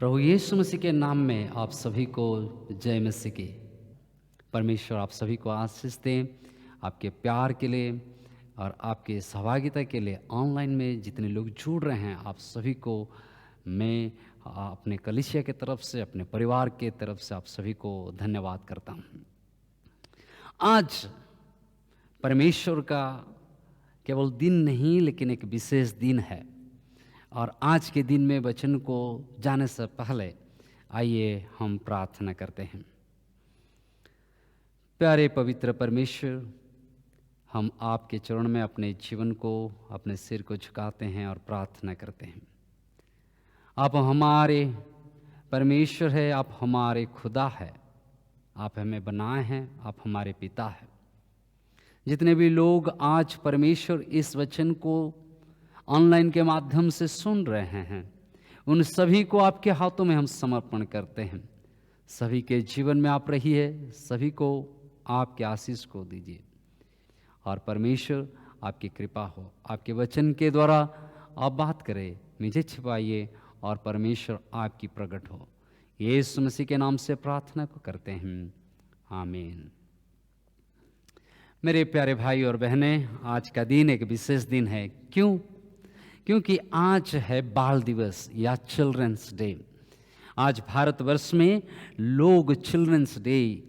प्रभु यीशु मसीह के नाम में आप सभी को जय मसीह की। परमेश्वर आप सभी को आशीष दें। आपके प्यार के लिए और आपके सहभागिता के लिए ऑनलाइन में जितने लोग जुड़ रहे हैं, आप सभी को मैं अपने कलीसिया की तरफ से, अपने परिवार के तरफ से आप सभी को धन्यवाद करता हूँ। आज परमेश्वर का केवल दिन नहीं, लेकिन एक विशेष दिन है। और आज के दिन में वचन को जाने से पहले आइए हम प्रार्थना करते हैं। प्यारे पवित्र परमेश्वर, हम आपके चरण में अपने जीवन को, अपने सिर को झुकाते हैं और प्रार्थना करते हैं। आप हमारे परमेश्वर है, आप हमारे खुदा है, आप हमें बनाए हैं, आप हमारे पिता हैं। जितने भी लोग आज परमेश्वर इस वचन को ऑनलाइन के माध्यम से सुन रहे हैं, उन सभी को आपके हाथों में हम समर्पण करते हैं। सभी के जीवन में आप रहिए, सभी को आपके आशीष को दीजिए और परमेश्वर आपकी कृपा हो। आपके वचन के द्वारा आप बात करें, मुझे छिपाइए और परमेश्वर आपकी प्रकट हो। यीशु मसीह के नाम से प्रार्थना को करते हैं, आमीन। मेरे प्यारे भाई और बहनें, आज का दिन एक विशेष दिन है। क्योंकि आज है बाल दिवस या चिल्ड्रंस डे। आज भारतवर्ष में लोग चिल्ड्रंस डे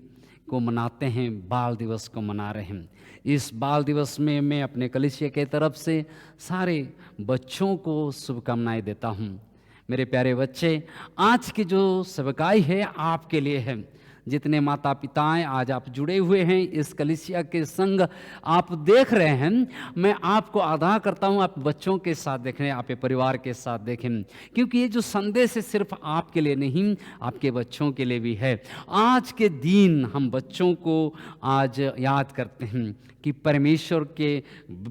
को मनाते हैं, बाल दिवस को मना रहे हैं। इस बाल दिवस में मैं अपने कलीसिया के तरफ से सारे बच्चों को शुभकामनाएं देता हूं। मेरे प्यारे बच्चे, आज की जो सेवकाई है आपके लिए है। जितने माता पिताएं आज आप जुड़े हुए हैं इस कलीसिया के संग आप देख रहे हैं, मैं आपको आगाह करता हूं आप बच्चों के साथ देखें, आपके परिवार के साथ देखें, क्योंकि ये जो संदेश है सिर्फ आपके लिए नहीं, आपके बच्चों के लिए भी है। आज के दिन हम बच्चों को आज याद करते हैं कि परमेश्वर के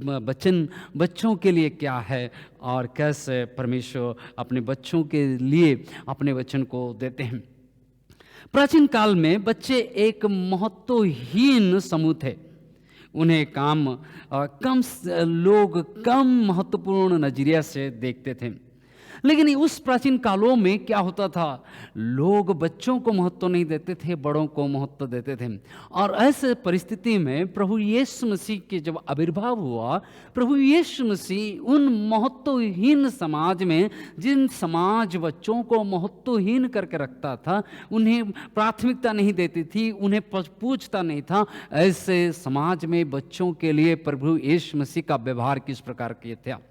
वचन बच्चों के लिए क्या है और कैसे परमेश्वर अपने बच्चों के लिए अपने वचन को देते हैं। प्राचीन काल में बच्चे एक महत्वहीन समूह थे। उन्हें लोग कम महत्वपूर्ण नजरिया से देखते थे। लेकिन उस प्राचीन कालों में क्या होता था, लोग बच्चों को महत्व नहीं देते थे, बड़ों को महत्व देते थे। और ऐसे परिस्थिति में प्रभु यीशु मसीह के जब आविर्भाव हुआ, प्रभु यीशु मसीह उन महत्वहीन समाज में, जिन समाज बच्चों को महत्वहीन करके रखता था, उन्हें प्राथमिकता नहीं देती थी, उन्हें पूछता नहीं था, ऐसे समाज में बच्चों के लिए प्रभु यीशु मसीह का व्यवहार किस प्रकार किया था।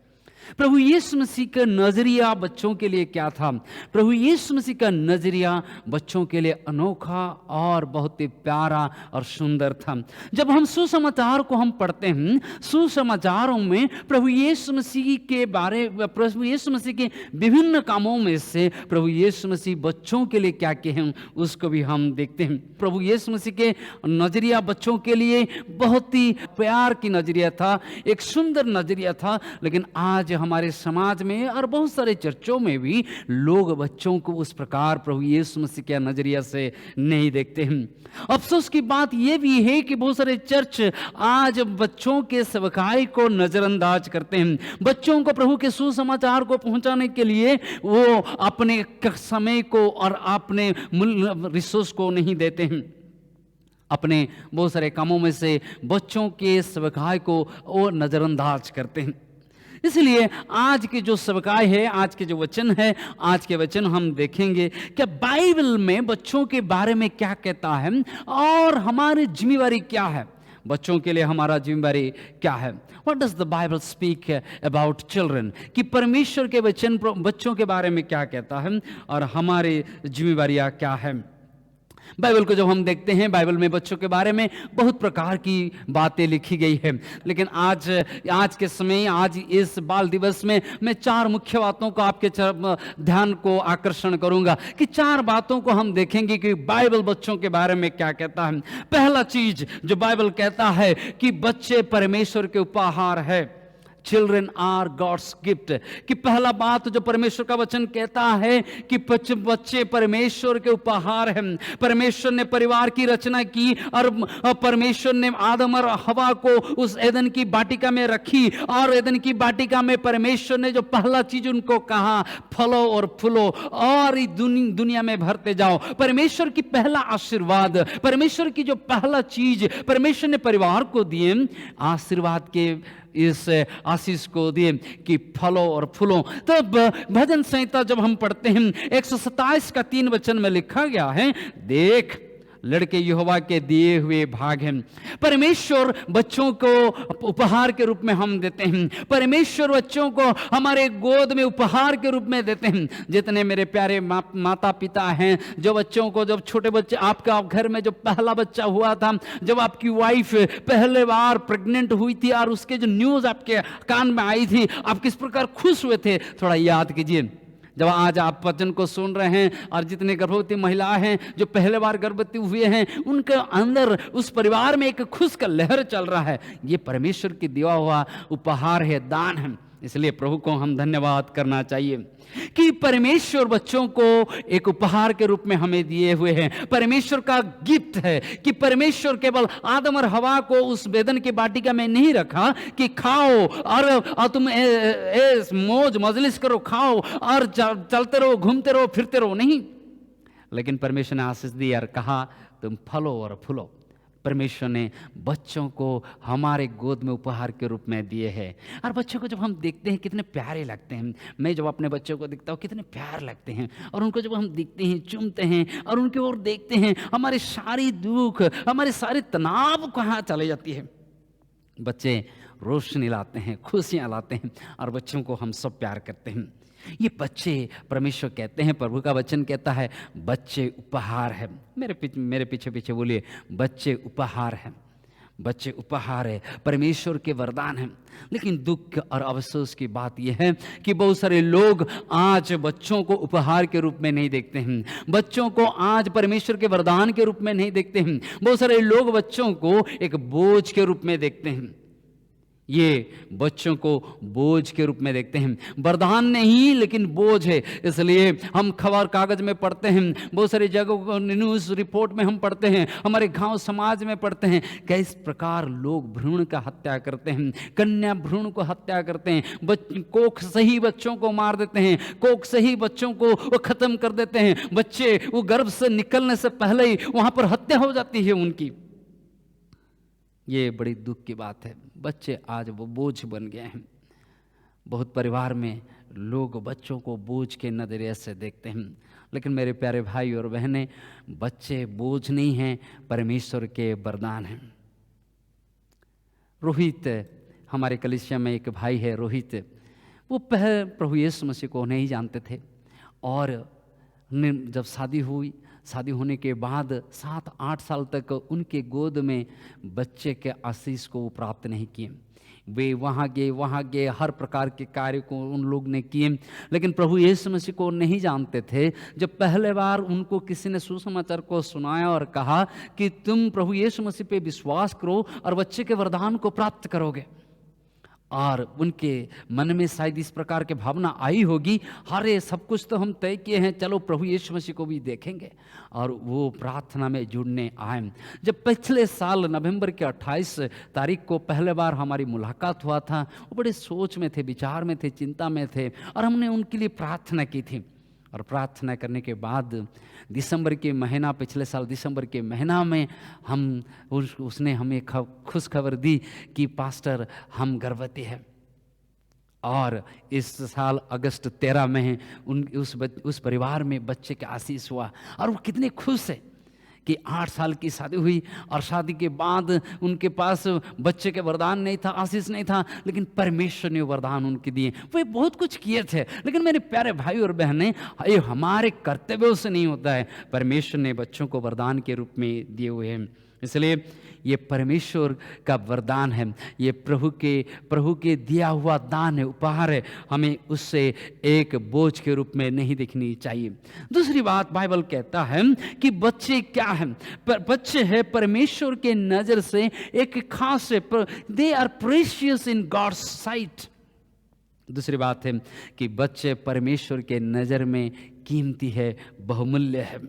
प्रभु यीशु मसीह का नजरिया बच्चों के लिए क्या था। प्रभु यीशु मसीह का नजरिया बच्चों के लिए अनोखा और बहुत ही प्यारा और सुंदर था। जब हम सुसमाचार को हम पढ़ते हैं, सुसमाचारों में प्रभु यीशु मसीह के विभिन्न कामों में से प्रभु यीशु मसीह बच्चों के लिए क्या किए हैं उसको भी हम देखते हैं। प्रभु यीशु मसीह के नजरिया बच्चों के लिए बहुत ही प्यार की नजरिया था, एक सुंदर नजरिया था। लेकिन आज हमारे समाज में और बहुत सारे चर्चों में भी लोग बच्चों को उस प्रकार प्रभु यीशु मसीह के नजरिया से नहीं देखते हैं। अफसोस की बात यह भी है कि बहुत सारे चर्च आज बच्चों के सेवकाई को नजरअंदाज करते हैं। बच्चों को प्रभु के सुसमाचार को पहुंचाने के लिए वो अपने समय को और अपने रिसोर्स को नहीं देते हैं। अपने बहुत सारे कामों में से बच्चों के सेवकाई को वो नजरअंदाज करते हैं। इसलिए आज की जो सेवकाई है, आज के जो वचन है, आज के वचन हम देखेंगे कि बाइबल में बच्चों के बारे में क्या कहता है और हमारी जिम्मेवारी क्या है। बच्चों के लिए हमारा जिम्मेवारी क्या है। What does the Bible speak about children? कि परमेश्वर के वचन बच्चों के बारे में क्या कहता है और हमारी जिम्मेवारियां क्या है। बाइबल को जब हम देखते हैं, बाइबल में बच्चों के बारे में बहुत प्रकार की बातें लिखी गई है। लेकिन आज के समय, आज इस बाल दिवस में मैं चार मुख्य बातों को आपके ध्यान को आकर्षण करूंगा कि चार बातों को हम देखेंगे कि बाइबल बच्चों के बारे में क्या कहता है। पहला चीज जो बाइबल कहता है कि बच्चे परमेश्वर के उपहार है। Children are God's gift. कि पहला बात जो परमेश्वर का वचन कहता है कि बच्चे परमेश्वर के उपहार हैं। परमेश्वर ने परिवार की रचना की और परमेश्वर ने आदम और हवा को उस एदन की वाटिका में रखी, और एदन की वाटिका में परमेश्वर ने जो पहला चीज उनको कहा, फलो और फूलो और दुनिया में भरते जाओ। परमेश्वर की पहला आशीर्वाद, परमेश्वर की जो पहला चीज परमेश्वर ने परिवार को दिए, आशीर्वाद के इस आशीष को दिए कि फलो और फूलो। तो भजन संहिता जब हम पढ़ते हैं 127 का 3 वचन में लिखा गया है, देख लड़के यहोवा के दिए हुए भाग हैं। परमेश्वर बच्चों को उपहार के रूप में हम देते हैं। परमेश्वर बच्चों को हमारे गोद में उपहार के रूप में देते हैं। जितने मेरे प्यारे माता पिता हैं, जो बच्चों को, जब छोटे बच्चे, आपका घर में जो पहला बच्चा हुआ था, जब आपकी वाइफ पहले बार प्रेग्नेंट हुई थी और उसके जो न्यूज़ आपके कान में आई थी, आप किस प्रकार खुश हुए थे, थोड़ा याद कीजिए। जब आज आप वचन को सुन रहे हैं और जितने गर्भवती महिलाएं हैं जो पहले बार गर्भवती हुए हैं, उनके अंदर उस परिवार में एक खुश का लहर चल रहा है। ये परमेश्वर की दिया हुआ उपहार है, दान है। इसलिए प्रभु को हम धन्यवाद करना चाहिए कि परमेश्वर बच्चों को एक उपहार के रूप में हमें दिए हुए हैं। परमेश्वर का गिफ्ट है कि परमेश्वर केवल आदम और हवा को उस वेदन की वाटिका में नहीं रखा कि खाओ और तुम मौज मजलिस करो, खाओ और चलते रहो, घूमते रहो, फिरते रहो, नहीं, लेकिन परमेश्वर ने आशीष दी और कहा तुम फलो और फूलो। परमेश्वर ने बच्चों को हमारे गोद में उपहार के रूप में दिए हैं। और बच्चों को जब हम देखते हैं कितने प्यारे लगते हैं। मैं जब अपने बच्चों को देखता हूँ कितने प्यार लगते हैं, और उनको जब हम देखते हैं, चूमते हैं और उनकी ओर देखते हैं, हमारे सारी दुख, हमारे सारे तनाव कहाँ चले जाती है। बच्चे रोशनी लाते हैं, खुशियाँ लाते हैं, और बच्चों को हम सब प्यार करते हैं। ये बच्चे परमेश्वर कहते हैं, प्रभु का वचन कहता है बच्चे उपहार है। मेरे पीछे पीछे बोलिए, बच्चे उपहार है। बच्चे उपहार है, परमेश्वर के वरदान हैं। लेकिन दुख और अफसोस की बात यह है कि बहुत सारे लोग आज बच्चों को उपहार के रूप में नहीं देखते हैं, बच्चों को आज परमेश्वर के वरदान के रूप में नहीं देखते हैं। बहुत सारे लोग बच्चों को एक बोझ के रूप में देखते हैं। ये बच्चों को बोझ के रूप में देखते हैं, वरदान नहीं लेकिन बोझ है। इसलिए हम खबर कागज में पढ़ते हैं, बहुत सारी जगहों को न्यूज़ रिपोर्ट में हम पढ़ते हैं, हमारे गांव समाज में पढ़ते हैं, किस प्रकार लोग भ्रूण का हत्या करते हैं, कन्या भ्रूण को हत्या करते हैं, कोख से ही बच्चों को मार देते हैं, कोख से ही बच्चों को वो खत्म कर देते हैं। बच्चे वो गर्भ से निकलने से पहले ही वहां पर हत्या हो जाती है उनकी। ये बड़ी दुख की बात है। बच्चे आज वो बोझ बन गए हैं। बहुत परिवार में लोग बच्चों को बोझ के नजरिए से देखते हैं। लेकिन मेरे प्यारे भाई और बहनें, बच्चे बोझ नहीं हैं, परमेश्वर के वरदान हैं। रोहित, हमारे कलीसिया में एक भाई है रोहित, वो पहले प्रभु यीशु मसीह को नहीं जानते थे, और जब शादी होने के बाद 7-8 साल तक उनके गोद में बच्चे के आशीष को वो प्राप्त नहीं किए। वे वहाँ गए, हर प्रकार के कार्य को उन लोग ने किए, लेकिन प्रभु यीशु मसीह को नहीं जानते थे। जब पहले बार उनको किसी ने सुसमाचार को सुनाया और कहा कि तुम प्रभु यीशु मसीह पे विश्वास करो और बच्चे के वरदान को प्राप्त करोगे, और उनके मन में शायद इस प्रकार की भावना आई होगी, अरे सब कुछ तो हम तय किए हैं, चलो प्रभु यीशु मसीह को भी देखेंगे, और वो प्रार्थना में जुड़ने आए। जब पिछले साल नवंबर के 28 तारीख को पहले बार हमारी मुलाकात हुआ था, वो बड़े सोच में थे, विचार में थे, चिंता में थे, और हमने उनके लिए प्रार्थना की थी। और प्रार्थना करने के बाद दिसंबर के महीना, पिछले साल दिसंबर के महीना में उसने हमें खुश खबर दी कि पास्टर हम गर्भवती है। और इस साल अगस्त 13 में उस परिवार में बच्चे का आशीष हुआ, और वो कितने खुश है कि 8 साल की शादी हुई, और शादी के बाद उनके पास बच्चे के वरदान नहीं था, आशीष नहीं था, लेकिन परमेश्वर ने वरदान उनके दिए। वे बहुत कुछ किए थे, लेकिन मेरे प्यारे भाई और बहनें, ये हमारे कर्तव्यों से नहीं होता है। परमेश्वर ने बच्चों को वरदान के रूप में दिए हुए हैं। इसलिए ये परमेश्वर का वरदान है, ये प्रभु के दिया हुआ दान है, उपहार है। हमें उससे एक बोझ के रूप में नहीं देखनी चाहिए। दूसरी बात बाइबल कहता है कि बच्चे क्या हैं? बच्चे हैं परमेश्वर के नजर से एक खास है, they are precious in God's sight. दूसरी बात है कि बच्चे परमेश्वर के नज़र में कीमती है, बहुमूल्य है।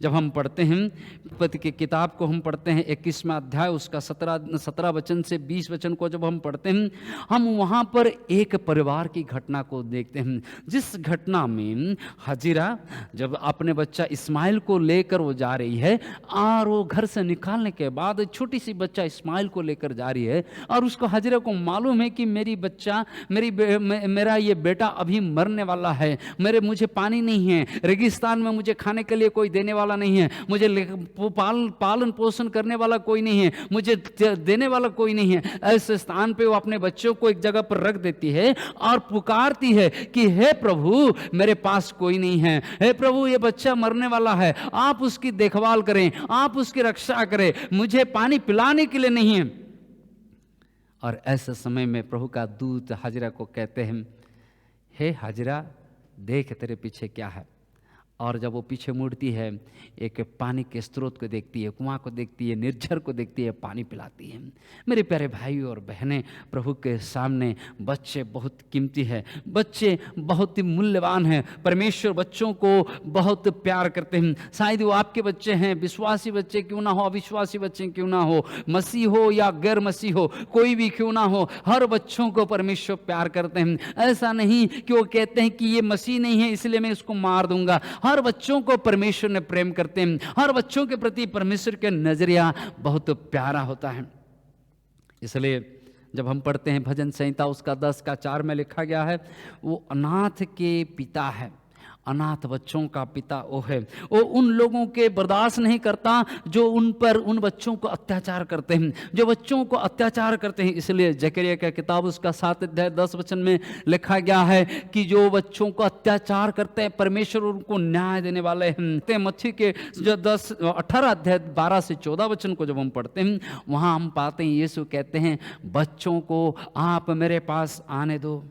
जब हम पढ़ते हैं पति की किताब को, हम पढ़ते हैं 21वां अध्याय, उसका 17 वचन से 20 वचन को जब हम पढ़ते हैं, हम वहाँ पर एक परिवार की घटना को देखते हैं, जिस घटना में हजीरा जब अपने बच्चा इस्माइल को लेकर वो जा रही है, और वो घर से निकालने के बाद छोटी सी बच्चा इस्माइल को लेकर जा रही है, और उसको हजीरा को मालूम है कि मेरा ये बेटा अभी मरने वाला है, मुझे पानी नहीं है, रेगिस्तान में मुझे खाने के लिए कोई देने वाला नहीं है, मुझे पालन पोषण करने वाला कोई नहीं है, मुझे देने वाला कोई नहीं है। ऐसे स्थान पे वो अपने बच्चों को एक जगह पर रख देती है और पुकारती है कि हे प्रभु, मेरे पास कोई नहीं है, हे प्रभु, ये बच्चा मरने वाला है, आप उसकी देखभाल करें, आप उसकी रक्षा करें, मुझे पानी पिलाने के लिए नहीं है। और ऐसे समय में प्रभु का दूत हाजिरा को कहते हैं, हे हाजिरा, देख तेरे पीछे क्या है। और जब वो पीछे मुड़ती है, एक पानी के स्रोत को देखती है, कुआं को देखती है, निर्झर को देखती है, पानी पिलाती है। मेरे प्यारे भाई और बहनें, प्रभु के सामने बच्चे बहुत कीमती है, बच्चे बहुत ही मूल्यवान हैं। परमेश्वर बच्चों को बहुत प्यार करते हैं। शायद वो आपके बच्चे हैं, विश्वासी बच्चे क्यों ना हो, अविश्वासी बच्चे क्यों ना हो, मसीह हो या गैर मसीह हो, कोई भी क्यों ना हो, हर बच्चों को परमेश्वर प्यार करते हैं। ऐसा नहीं कि वो कहते हैं कि ये मसीह नहीं है इसलिए मैं इसको मार दूंगा। हर बच्चों को परमेश्वर ने प्रेम करते हैं, हर बच्चों के प्रति परमेश्वर का नजरिया बहुत प्यारा होता है। इसलिए जब हम पढ़ते हैं भजन संहिता उसका 10:4 में लिखा गया है, वो अनाथ के पिता है, अनाथ बच्चों का पिता वो है। वो उन लोगों के बर्दाश्त नहीं करता जो उन बच्चों को अत्याचार करते हैं, जो बच्चों को अत्याचार करते हैं। इसलिए जकरिया का किताब उसका 7 अध्याय 10 वचन में लिखा गया है कि जो बच्चों को अत्याचार करते हैं परमेश्वर उनको न्याय देने वाले हैं। मत्ती के जो 18 अध्याय 12 से 14 वचन को जब हम पढ़ते हैं, वहाँ हम पाते हैं यीशु कहते हैं, बच्चों को आप मेरे पास आने दो।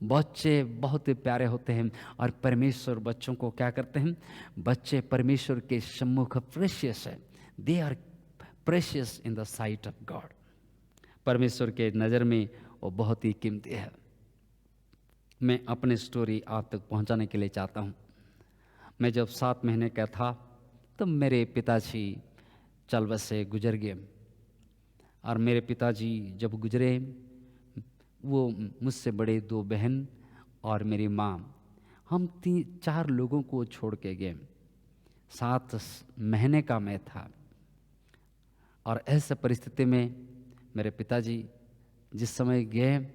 बच्चे बहुत प्यारे होते हैं और परमेश्वर बच्चों को क्या करते हैं? बच्चे परमेश्वर के सम्मुख प्रेशियस है, they are precious in the sight of God. परमेश्वर के नज़र में वो बहुत ही कीमती है। मैं अपनी स्टोरी आप तक पहुंचाने के लिए चाहता हूं। मैं जब 7 महीने का था तब मेरे पिताजी चल बसे गुजर गए, और मेरे पिताजी जब गुजरे, वो मुझसे बड़े 2 बहन और मेरी माँ, हम 3-4 लोगों को छोड़ के गए। 7 महीने का मैं था, और ऐसे परिस्थिति में मेरे पिताजी जिस समय गए,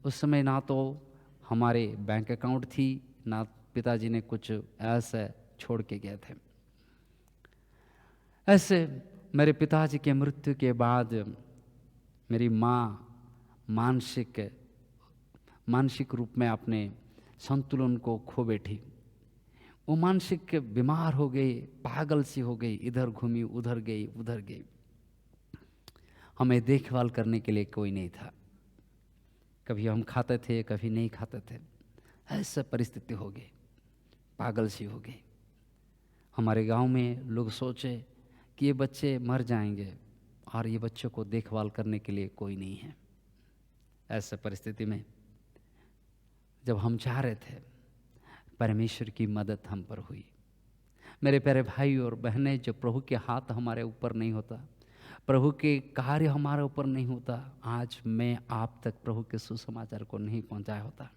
उस समय ना तो हमारे बैंक अकाउंट थी, ना पिताजी ने कुछ ऐसे छोड़ के गए थे। ऐसे मेरे पिताजी के मृत्यु के बाद मेरी माँ मानसिक रूप में अपने संतुलन को खो बैठी। वो मानसिक बीमार हो गई, पागल सी हो गई, इधर घूमी उधर गई। हमें देखभाल करने के लिए कोई नहीं था। कभी हम खाते थे, कभी नहीं खाते थे। ऐसा परिस्थिति हो गई, पागल सी हो गई। हमारे गांव में लोग सोचे कि ये बच्चे मर जाएंगे और ये बच्चों को देखभाल करने के लिए कोई नहीं है। ऐसे परिस्थिति में जब हम चाह रहे थे, परमेश्वर की मदद हम पर हुई। मेरे प्यारे भाई और बहनें, जब प्रभु के हाथ हमारे ऊपर नहीं होता, प्रभु के कार्य हमारे ऊपर नहीं होता, आज मैं आप तक प्रभु के सुसमाचार को नहीं पहुंचाया होता।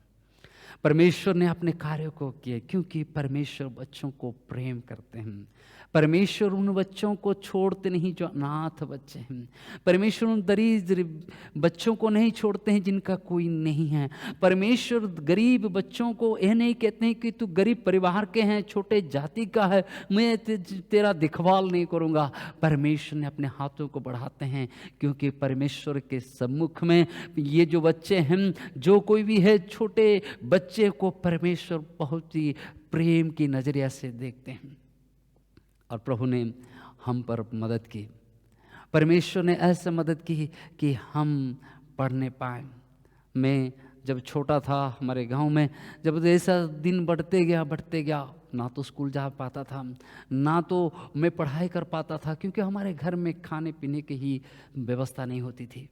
परमेश्वर ने अपने कार्यों को किए, क्योंकि परमेश्वर बच्चों को प्रेम करते हैं। परमेश्वर उन बच्चों को छोड़ते नहीं जो अनाथ बच्चे हैं। परमेश्वर उन दरिद्र बच्चों को नहीं छोड़ते हैं जिनका कोई नहीं है। परमेश्वर गरीब बच्चों को यह नहीं कहते हैं कि तू गरीब परिवार के हैं, छोटे जाति का है, मैं तेरा देखभाल नहीं करूँगा। परमेश्वर ने अपने हाथों को बढ़ाते हैं, क्योंकि परमेश्वर के सम्मुख में ये जो बच्चे हैं, जो कोई भी है, छोटे बच्चे को परमेश्वर बहुत ही प्रेम की नजरिया से देखते हैं। और प्रभु ने हम पर मदद की। परमेश्वर ने ऐसे मदद की कि हम पढ़ने पाए। मैं जब छोटा था हमारे गांव में, जब ऐसा दिन बढ़ते गया, ना तो स्कूल जा पाता था, ना तो मैं पढ़ाई कर पाता था, क्योंकि हमारे घर में खाने पीने की ही व्यवस्था नहीं होती थी।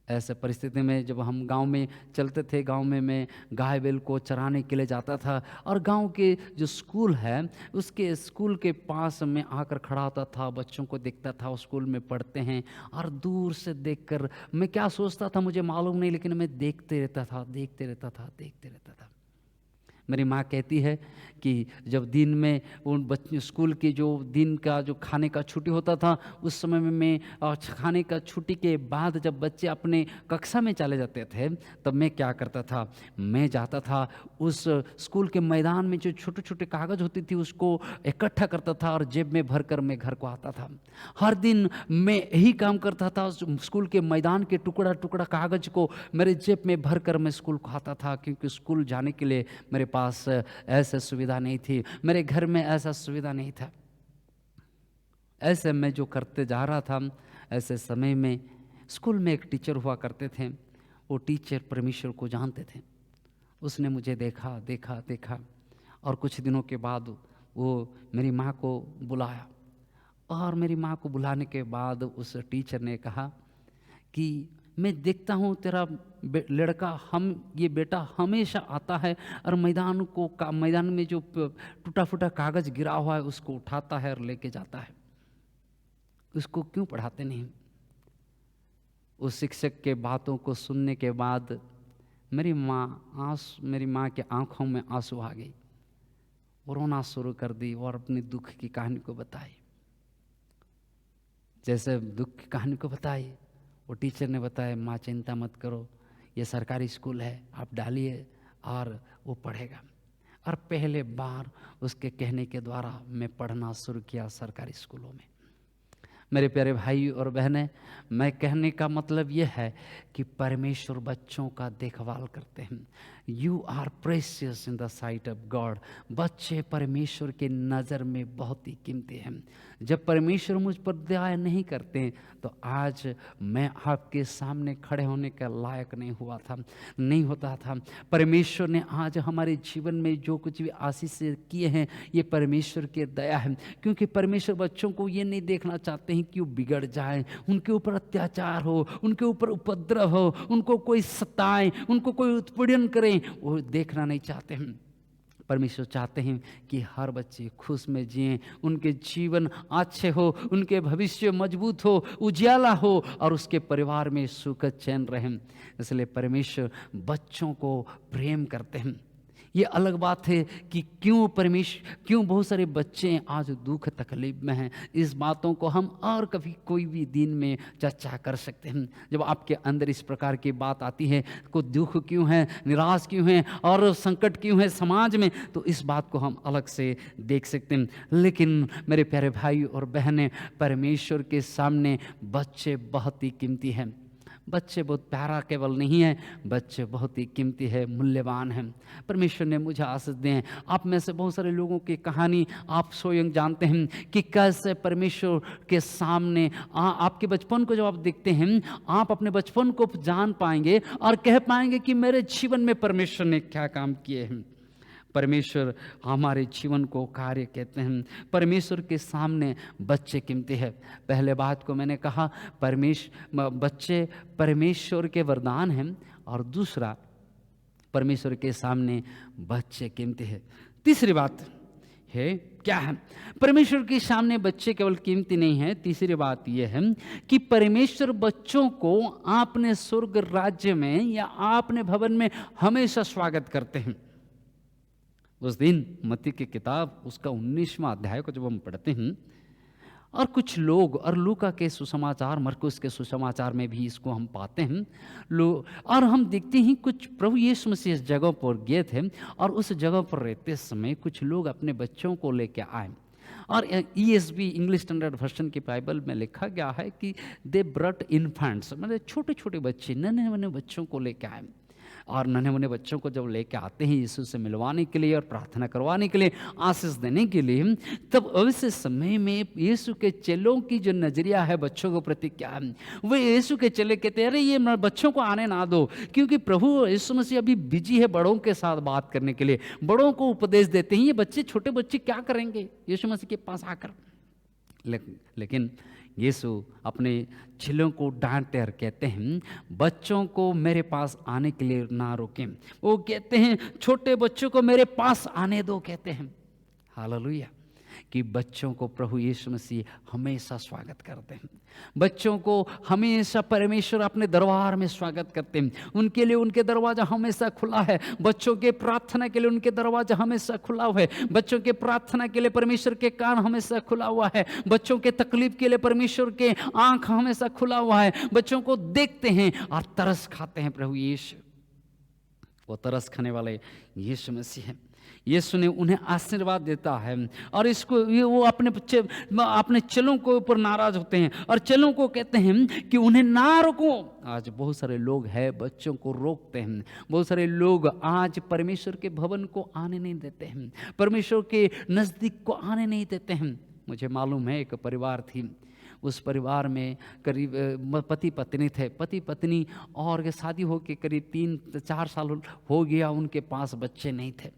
ऐसे परिस्थिति में जब हम गांव में चलते थे, गांव में मैं गाय बैल को चराने के लिए जाता था, और गांव के जो स्कूल है उसके स्कूल के पास में आकर खड़ा होता था, बच्चों को देखता था वो स्कूल में पढ़ते हैं, और दूर से देखकर मैं क्या सोचता था मुझे मालूम नहीं, लेकिन मैं देखते रहता था। मेरी माँ कहती है कि जब दिन में उन बच्चे स्कूल की जो दिन का जो खाने का छुट्टी होता था, उस समय में मैं खाने का छुट्टी के बाद जब बच्चे अपने कक्षा में चले जाते थे, तब मैं क्या करता था, मैं जाता था उस स्कूल के मैदान में जो छोटे छोटे कागज़ होती थी उसको इकट्ठा करता था और जेब में भर कर मैं घर को आता था। हर दिन मैं यही काम करता था, स्कूल के मैदान के टुकड़ा टुकड़ा कागज़ को मेरे जेब में भर कर मैं स्कूल को आता था, क्योंकि स्कूल जाने के लिए मेरे पास ऐसा सुविधा नहीं थी, मेरे घर में ऐसा सुविधा नहीं था। ऐसे मैं जो करते जा रहा था, ऐसे समय में स्कूल में एक टीचर हुआ करते थे। वो टीचर परमेश्वर को जानते थे। उसने मुझे देखा और कुछ दिनों के बाद वो मेरी माँ को बुलाया, और मेरी माँ को बुलाने के बाद उस टीचर ने कहा कि मैं देखता हूँ तेरा लड़का ये बेटा हमेशा आता है और मैदान में जो टूटा फूटा कागज़ गिरा हुआ है उसको उठाता है और लेके जाता है, उसको क्यों पढ़ाते नहीं? उस शिक्षक के बातों को सुनने के बाद मेरी माँ के आंखों में आंसू आ गई, रोना शुरू कर दी और अपनी दुख की कहानी को बताई। जैसे दुख की कहानी को बताई, वो टीचर ने बताया, माँ चिंता मत करो, ये सरकारी स्कूल है, आप डालिए और वो पढ़ेगा। और पहले बार उसके कहने के द्वारा मैं पढ़ना शुरू किया सरकारी स्कूलों में। मेरे प्यारे भाई और बहनें, मैं कहने का मतलब ये है कि परमेश्वर बच्चों का देखभाल करते हैं। You are precious in the sight of God. बच्चे परमेश्वर के नज़र में बहुत ही कीमती हैं। जब परमेश्वर मुझ पर दया नहीं करते तो आज मैं आपके सामने खड़े होने का लायक नहीं होता था। परमेश्वर ने आज हमारे जीवन में जो कुछ भी आशीष किए हैं, ये परमेश्वर की दया है, क्योंकि परमेश्वर बच्चों को ये नहीं देखना चाहते हैं कि वो बिगड़ जाएं, उनके ऊपर अत्याचार हो, उनके ऊपर उपद्रव हो, उनको कोई सताए, उनको कोई उत्पीड़न करे, वो देखना नहीं चाहते हैं। परमेश्वर चाहते हैं कि हर बच्चे खुश में जिएं, उनके जीवन अच्छे हो, उनके भविष्य मजबूत हो, उजाला हो और उसके परिवार में सुख चैन रहें। इसलिए परमेश्वर बच्चों को प्रेम करते हैं। ये अलग बात है कि क्यों बहुत सारे बच्चे आज दुख तकलीफ में हैं। इस बातों को हम और कभी कोई भी दिन में चर्चा कर सकते हैं। जब आपके अंदर इस प्रकार की बात आती है, को दुख क्यों है, निराश क्यों है और संकट क्यों है समाज में, तो इस बात को हम अलग से देख सकते हैं। लेकिन मेरे प्यारे भाई और बहनें, परमेश्वर के सामने बच्चे बहुत ही कीमती हैं। बच्चे बहुत प्यारा केवल नहीं है, बच्चे बहुत ही कीमती है, मूल्यवान हैं। परमेश्वर ने मुझे आशीष दी है। आप में से बहुत सारे लोगों की कहानी आप स्वयं जानते हैं कि कैसे परमेश्वर के सामने आपके बचपन को जब आप देखते हैं, आप अपने बचपन को जान पाएंगे और कह पाएंगे कि मेरे जीवन में परमेश्वर ने क्या काम किए हैं। परमेश्वर हमारे जीवन को कार्य कहते हैं। परमेश्वर के सामने बच्चे कीमती है। पहले बात को मैंने कहा, बच्चे परमेश्वर के वरदान हैं, और दूसरा परमेश्वर के सामने बच्चे कीमती है। तीसरी बात है क्या है? परमेश्वर के सामने बच्चे केवल कीमती नहीं है। तीसरी बात यह है कि परमेश्वर बच्चों को आपने स्वर्ग राज्य में या आपने भवन में हमेशा स्वागत करते हैं। उस दिन मत्ती की किताब उसका 19वां अध्याय को जब हम पढ़ते हैं, और कुछ लोग, और लूका के सुसमाचार, मरकुस के सुसमाचार में भी इसको हम पाते हैं, और हम देखते हैं कुछ प्रभु यीशु मसीह इस जगह पर गए थे, और उस जगह पर रहते समय कुछ लोग अपने बच्चों को लेकर आए। और ESV इंग्लिश स्टैंडर्ड वर्जन की बाइबल में लिखा गया है कि दे ब्रॉट इन्फेंट्स, मतलब छोटे छोटे बच्चे, नन्हे नन्हे बच्चों को लेकर आए। और नन्हे मुन्ने बच्चों को जब लेके आते हैं यीशु से मिलवाने के लिए और प्रार्थना करवाने के लिए, आशीष देने के लिए, तब अवश्य समय में यीशु के चेलों की जो नजरिया है बच्चों के प्रति क्या है, वो यीशु के चेले कहते हैं अरे ये बच्चों को आने ना दो, क्योंकि प्रभु यीशु मसीह अभी बिजी है बड़ों के साथ बात करने के लिए, बड़ों को उपदेश देते हैं। ये बच्चे, छोटे बच्चे क्या करेंगे यीशु मसीह के पास आकर? लेकिन यीशु अपने चेलों को डांटते और कहते हैं बच्चों को मेरे पास आने के लिए ना रोकें। वो कहते हैं छोटे बच्चों को मेरे पास आने दो, कहते हैं हालेलुया, कि बच्चों को प्रभु यीशु मसीह हमेशा स्वागत करते हैं। बच्चों को हमेशा परमेश्वर अपने दरबार में स्वागत करते हैं। उनके लिए उनके दरवाजा हमेशा खुला है। बच्चों के प्रार्थना के लिए उनके दरवाजा हमेशा खुला हुआ है। बच्चों के प्रार्थना के लिए परमेश्वर के कान हमेशा खुला हुआ है। बच्चों के तकलीफ के लिए परमेश्वर के आंख हमेशा खुला हुआ है। बच्चों को देखते हैं और तरस खाते हैं प्रभु यीशु। वो तरस खाने वाले यीशु मसीह है। यीशु ने उन्हें आशीर्वाद देता है और इसको वो अपने चेलों के ऊपर नाराज होते हैं और चेलों को कहते हैं कि उन्हें ना रोको। आज बहुत सारे लोग हैं बच्चों को रोकते हैं। बहुत सारे लोग आज परमेश्वर के भवन को आने नहीं देते हैं, परमेश्वर के नज़दीक को आने नहीं देते हैं। मुझे मालूम है एक परिवार थी, उस परिवार में करीब पति पत्नी थे, पति पत्नी, और शादी हो के करीब 3-4 साल हो गया, उनके पास बच्चे नहीं थे।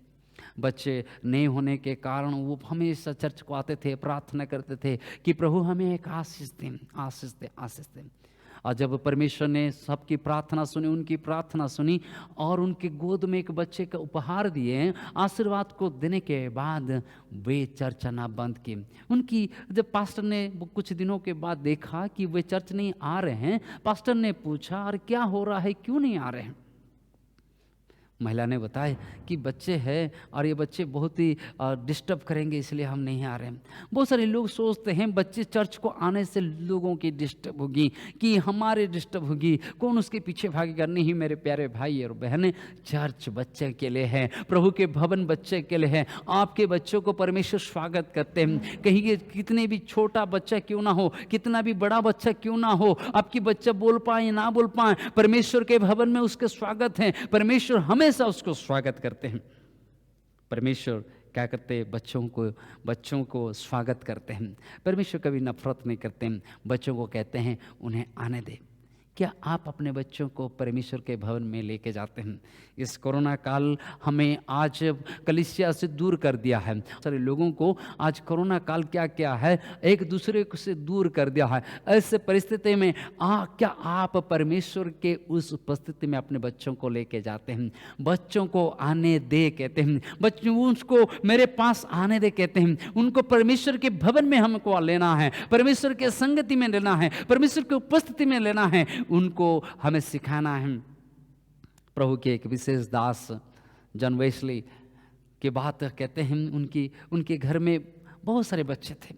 बच्चे नहीं होने के कारण वो हमेशा चर्च को आते थे, प्रार्थना करते थे कि प्रभु हमें एक आशीष दें, आशीष दें, आशीष दें। और जब परमेश्वर ने सबकी प्रार्थना सुनी, उनकी प्रार्थना सुनी और उनके गोद में एक बच्चे का उपहार दिए, आशीर्वाद को देने के बाद वे चर्च आना बंद की। उनकी जब पास्टर ने कुछ दिनों के बाद देखा कि वे चर्च नहीं आ रहे हैं, पास्टर ने पूछा और क्या हो रहा है, क्यों नहीं आ रहे हैं? महिला ने बताया कि बच्चे हैं और ये बच्चे बहुत ही डिस्टर्ब करेंगे, इसलिए हम नहीं आ रहे हैं। बहुत सारे लोग सोचते हैं बच्चे चर्च को आने से लोगों की डिस्टर्ब होगी, कि हमारे डिस्टर्ब होगी, कौन उसके पीछे भागेगा। नहीं मेरे प्यारे भाई और बहनें, चर्च बच्चे के लिए है, प्रभु के भवन बच्चे के लिए है। आपके बच्चों को परमेश्वर स्वागत करते हैं। कहीं कितने भी छोटा बच्चा क्यों ना हो, कितना भी बड़ा बच्चा क्यों ना हो, आपकी बच्चा बोल पाए ना बोल पाए, परमेश्वर के भवन में उसके स्वागत है। परमेश्वर हमें उसको स्वागत करते हैं। परमेश्वर क्या करते हैं? बच्चों को स्वागत करते हैं। परमेश्वर कभी नफरत नहीं करते हैं। बच्चों को कहते हैं उन्हें आने दे। क्या आप अपने बच्चों को परमेश्वर के भवन में लेके जाते हैं? इस कोरोना काल हमें आज कलीसिया से दूर कर दिया है। सारे लोगों को आज कोरोना काल क्या क्या है, एक दूसरे से दूर कर दिया है। ऐसे परिस्थिति में क्या आप परमेश्वर के उस उपस्थिति में अपने बच्चों को लेके जाते हैं? बच्चों को आने दे कहते हैं, बच्चों उसको मेरे पास आने दे कहते हैं। उनको परमेश्वर के भवन में हमको लेना है, परमेश्वर के संगति में लेना है, परमेश्वर की उपस्थिति में लेना है, उनको हमें सिखाना है। प्रभु के एक विशेष दास जॉन वेस्ली की बात कहते हैं, उनके घर में बहुत सारे बच्चे थे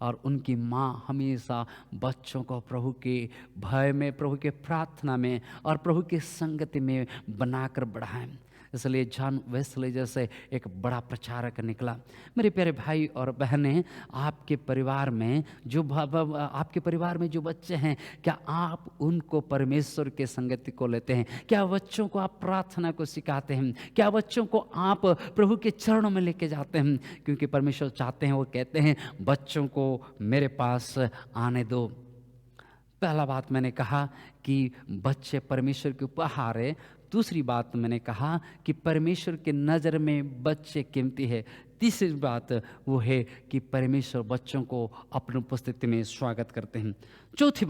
और उनकी माँ हमेशा बच्चों को प्रभु के भय में, प्रभु के प्रार्थना में और प्रभु के संगति में बनाकर बढ़ाएं। इसलिए जॉन वेस्ली जैसे एक बड़ा प्रचारक निकला। मेरे प्यारे भाई और बहनें, आपके परिवार में जो बच्चे हैं, क्या आप उनको परमेश्वर के संगति को लेते हैं? क्या बच्चों को आप प्रार्थना को सिखाते हैं? क्या बच्चों को आप प्रभु के चरणों में लेके जाते हैं? क्योंकि परमेश्वर चाहते हैं, वो कहते हैं बच्चों को मेरे पास आने दो। पहला बात मैंने कहा कि बच्चे परमेश्वर के उपहार है। दूसरी बात मैंने कहा कि परमेश्वर के नज़र में बच्चे कीमती है। तीसरी बात वो है कि परमेश्वर बच्चों को अपनी उपस्थिति में स्वागत करते हैं। चौथी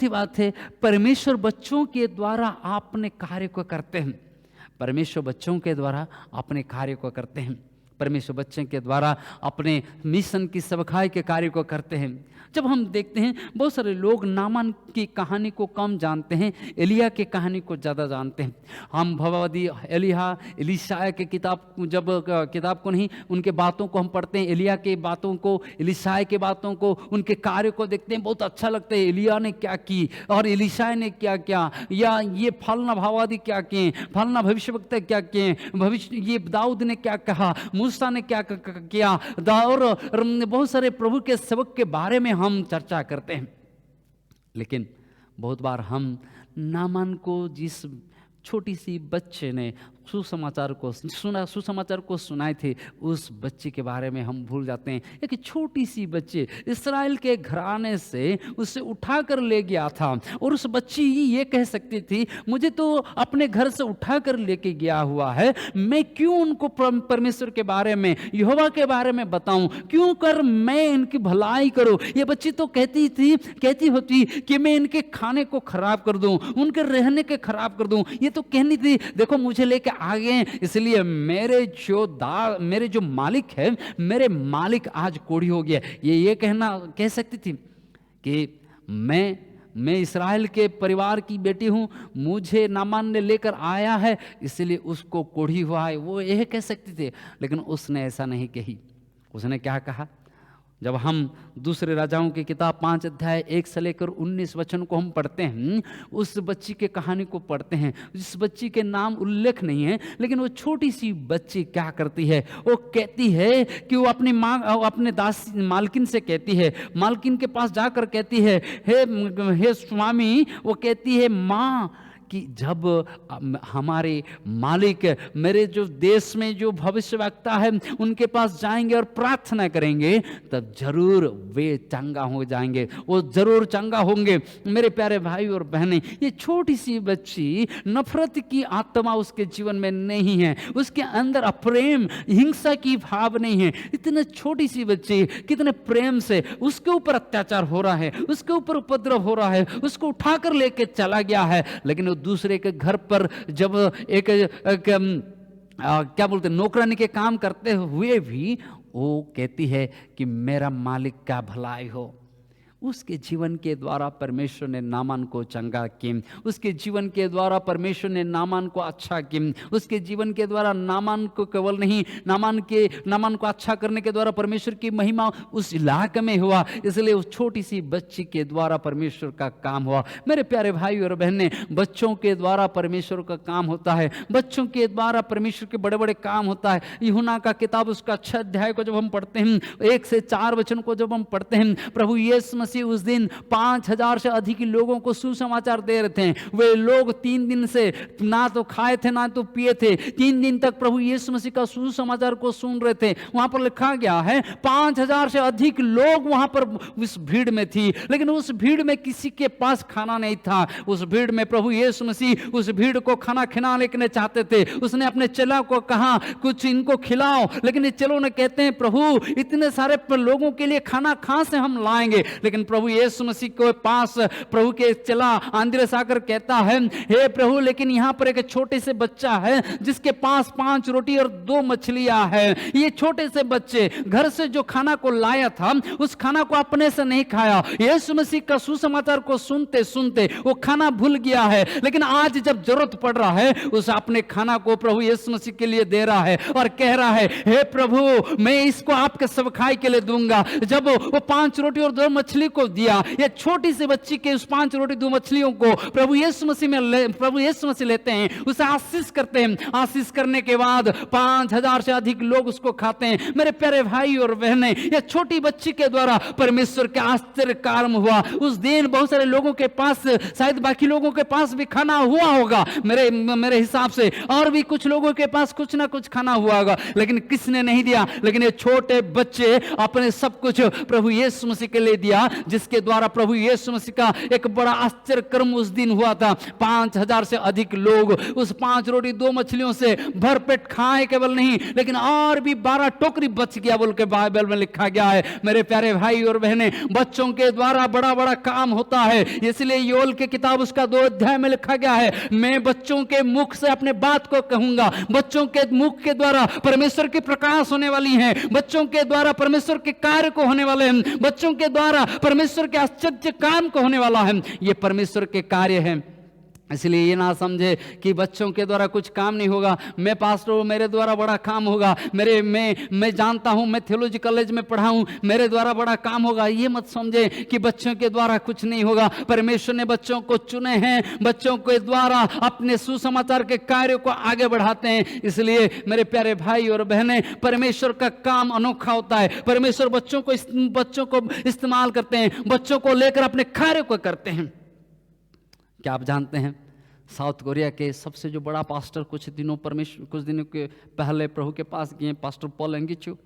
बात है परमेश्वर बच्चों के द्वारा अपने कार्य को करते हैं। परमेश्वर बच्चों के द्वारा अपने कार्य को करते हैं। परमेश्वर बच्चे के द्वारा अपने मिशन की सेवकाई के कार्य को करते हैं। जब हम देखते हैं बहुत सारे लोग नामान की कहानी को कम जानते हैं, एलिया की कहानी को ज़्यादा जानते हैं। हम भगवदी एलिशा के किताब को नहीं, उनके बातों को हम पढ़ते हैं, एलिया के बातों को, एलिशा के बातों को, उनके कार्य को देखते हैं, बहुत अच्छा लगता है। एलिया ने क्या की और एलिशा ने क्या क्या, या ये फलना भावादी क्या किए, फलना भविष्यवक्ता क्या किए, ये दाऊद ने क्या कहा, मूसा ने क्या किया, और बहुत सारे प्रभु के सेवक के बारे में हम चर्चा करते हैं। लेकिन बहुत बार हम नामान को जिस छोटी सी बच्चे ने सुसमाचार को सुनाए थे, उस बच्चे के बारे में हम भूल जाते हैं। एक छोटी सी बच्चे इस्राएल के घराने से उसे उठा कर ले गया था, और उस बच्ची ये कह सकती थी, मुझे तो अपने घर से उठा कर लेके गया हुआ है, मैं क्यों उनको परमेश्वर के बारे में, यहोवा के बारे में बताऊं, क्यों कर मैं इनकी भलाई करूं। ये बच्ची तो कहती होती कि मैं इनके खाने को खराब कर दूं, उनके रहने के खराब कर दूं। ये तो कहनी थी, देखो मुझे लेके आ गए, इसलिए मेरे जो मालिक है, मेरे मालिक आज कोढ़ी हो गया। ये कह सकती थी कि मैं इस्राएल के परिवार की बेटी हूं, मुझे नामान ने लेकर आया है, इसलिए उसको कोढ़ी हुआ है, वो यह कह सकती थी। लेकिन उसने ऐसा नहीं कही। उसने क्या कहा? जब हम दूसरे राजाओं की किताब 5 अध्याय 1 से लेकर 19 वचन को हम पढ़ते हैं, उस बच्ची के कहानी को पढ़ते हैं, जिस बच्ची के नाम उल्लेख नहीं है, लेकिन वो छोटी सी बच्ची क्या करती है, वो कहती है कि वो अपने मालकिन से कहती है, मालकिन के पास जाकर कहती है, हे स्वामी, वो कहती है, माँ, कि जब हमारे मालिक मेरे जो देश में जो भविष्यवक्ता है उनके पास जाएंगे और प्रार्थना करेंगे, तब जरूर वे चंगा हो जाएंगे, वो जरूर चंगा होंगे। मेरे प्यारे भाई और बहनें, ये छोटी सी बच्ची, नफरत की आत्मा उसके जीवन में नहीं है, उसके अंदर अप्रेम हिंसा की भाव नहीं है। इतने छोटी सी बच्ची कितने प्रेम से उसके ऊपर अत्याचार हो रहा है, उसके ऊपर उपद्रव हो रहा है, उसको उठाकर लेके चला गया है। लेकिन वो दूसरे के घर पर जब क्या बोलते नौकरानी के काम करते हुए भी वो कहती है कि मेरा मालिक का भलाई हो। उसके जीवन के द्वारा परमेश्वर ने नामान को चंगा किया, उसके जीवन के द्वारा परमेश्वर ने नामान को अच्छा किया, उसके जीवन के द्वारा नामान को केवल नहीं, नामान को अच्छा करने के द्वारा परमेश्वर की महिमा उस इलाके में हुआ। इसलिए उस छोटी सी बच्ची के द्वारा परमेश्वर का काम हुआ। मेरे प्यारे भाई और बहनें, बच्चों के द्वारा परमेश्वर का काम होता है, बच्चों के द्वारा परमेश्वर के बड़े बड़े काम होता है। यूहन्ना का किताब उसका 6 अध्याय को जब हम पढ़ते हैं, 1 से 4 वचन को जब हम पढ़ते हैं, प्रभु यीशु उस दिन 5000 से अधिक लोगों को सुसमाचार दे रहे थे। वे लोग 3 दिन से ना तो खाए थे ना तो पिए थे, 3 दिन तक प्रभु यीशु मसीह का सुसमाचार को सुन रहे थे। वहां पर लिखा गया है 5000 से अधिक लोग वहां पर उस भीड़ में थी, लेकिन उस भीड़ में किसी के पास खाना नहीं था। उस भीड़ में प्रभु यीशु मसीह उस भीड़ को खाना खिलाने चाहते थे। उसने अपने चेला को कहा, कुछ इनको खिलाओ, लेकिन चेलों ने कहते हैं, प्रभु इतने सारे लोगों के लिए खाना कहां से हम लाएंगे। लेकिन प्रभु यीशु मसीह के पास प्रभु के चेला आंद्रेस आकर कहता है, हे प्रभु, लेकिन यहां पर एक छोटे से बच्चा है जिसके पास 5 रोटी और 2 मछलियां हैं। ये छोटे से बच्चे घर से जो खाना को लाया था, उस खाना को अपने से नहीं खाया। यीशु मसीह का सुसमाचार को सुनते सुनते वो खाना भूल गया है, लेकिन आज जब जरूरत पड़ रहा है, उस अपने खाना को प्रभु यीशु मसीह के लिए दे रहा है और कह रहा है, हे प्रभु, मैं इसको आपके सवखाई के लिए दूंगा। जब वो 5 रोटी और 2 मछली को दिया, ये छोटी सी बच्ची के उस 5 रोटी 2 मछलियों को प्रभु यीशु मसीह लेते हैं, उसे आशीष करते हैं। आशीष करने के बाद 5000 से अधिक लोग उसको खाते हैं। मेरे प्यारे भाई और बहनें, ये छोटी बच्ची के द्वारा परमेश्वर के आश्चर्य कार्य हुआ। उस दिन बहुत सारे लोगों के पास, शायद बाकी लोगों के पास भी खाना हुआ होगा, मेरे हिसाब से, और भी कुछ लोगों के पास कुछ ना कुछ खाना हुआ होगा, लेकिन किसने नहीं दिया। लेकिन ये छोटे बच्चे अपने सब कुछ प्रभु यीशु मसीह के लिए दिया, जिसके द्वारा प्रभु यीशु मसीह का एक बड़ा आश्चर्य कर्म उस दिन हुआ था। 5000 से अधिक लोग उस 5 रोटी 2 मछलियों से भरपेट खाए, केवल नहीं, लेकिन और भी 12 टोकरी बच गया बोल के बाइबल में लिखा गया है। मेरे प्यारे भाई और बहनें, बच्चों के द्वारा बड़ा बड़ा काम होता है। इसलिए योएल की किताब उसका 2 अध्याय में लिखा गया है, मैं बच्चों के मुख से अपने बात को कहूंगा। बच्चों के मुख के द्वारा परमेश्वर की प्रकाश होने वाली है, बच्चों के द्वारा परमेश्वर के कार्य को होने वाले हैं, बच्चों के द्वारा परमेश्वर के आश्चर्य काम को होने वाला है। ये परमेश्वर के कार्य हैं। इसलिए ये ना समझे कि बच्चों के द्वारा कुछ काम नहीं होगा, मैं पास्टर हूं, मेरे द्वारा बड़ा काम होगा, मैं जानता हूं, मैं थियोलॉजी कॉलेज में पढ़ा हूं, मेरे द्वारा बड़ा काम होगा। ये मत समझे कि बच्चों के द्वारा कुछ नहीं होगा। परमेश्वर ने बच्चों को चुने हैं, बच्चों के द्वारा अपने सुसमाचार के कार्यों को आगे बढ़ाते हैं। इसलिए मेरे प्यारे भाई और बहनें, परमेश्वर का काम अनोखा होता है। परमेश्वर बच्चों को इस्तेमाल करते हैं, बच्चों को लेकर अपने कार्य को करते हैं। क्या आप जानते हैं, साउथ कोरिया के सबसे जो बड़ा पास्टर कुछ दिनों के पहले प्रभु के पास गए, पास्टर पॉल एंगिचू।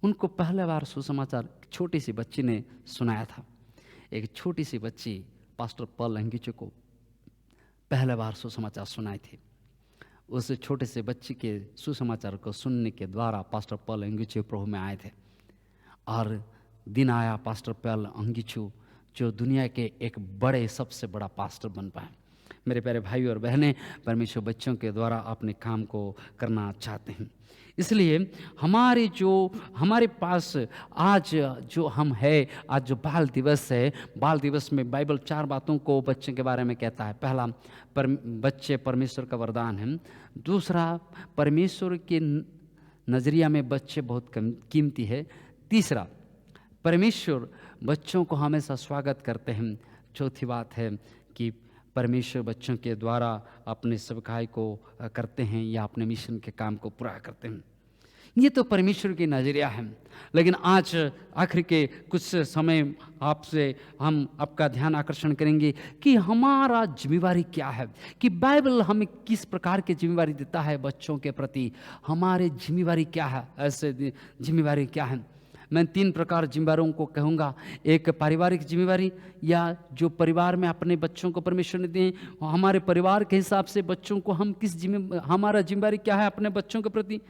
उनको पहले बार सुसमाचार छोटी सी बच्ची ने सुनाया था। एक छोटी सी बच्ची पास्टर पॉल एंगिचू को पहले बार सुसमाचार सुनाए थे। उस छोटे से बच्ची के सुसमाचार को सुनने के द्वारा पास्टर पॉल एंगिचू प्रभु में आए थे। और दिन आया पास्टर पॉल एंगिचू जो दुनिया के एक बड़े सबसे बड़ा पास्टर बन पाए। मेरे प्यारे भाई और बहनें, परमेश्वर बच्चों के द्वारा अपने काम को करना चाहते हैं। इसलिए हमारे पास आज जो हम है, आज जो बाल दिवस है, बाल दिवस में बाइबल 4 बातों को बच्चे के बारे में कहता है। पहला, बच्चे परमेश्वर का वरदान है। दूसरा, परमेश्वर के नज़रिया में बच्चे बहुत कीमती है। तीसरा, परमेश्वर बच्चों को हमेशा स्वागत करते हैं। चौथी बात है कि परमेश्वर बच्चों के द्वारा अपने सेवकाई को करते हैं या अपने मिशन के काम को पूरा करते हैं। ये तो परमेश्वर की नज़रिया है। लेकिन आज आखिर के कुछ समय हम आपका ध्यान आकर्षण करेंगे कि हमारा जिम्मेवारी क्या है, कि बाइबल हमें किस प्रकार की जिम्मेवारी देता है बच्चों के प्रति। हमारे जिम्मेवारी क्या है, ऐसे जिम्मेवारी क्या है। मैं 3 प्रकार जिम्मेवारियों को कहूँगा। एक, पारिवारिक जिम्मेवारी, या जो परिवार में अपने बच्चों को परमेश्वर ने दिए, हमारे परिवार के हिसाब से बच्चों को हम हमारा जिम्मेवारी क्या है अपने बच्चों के प्रति।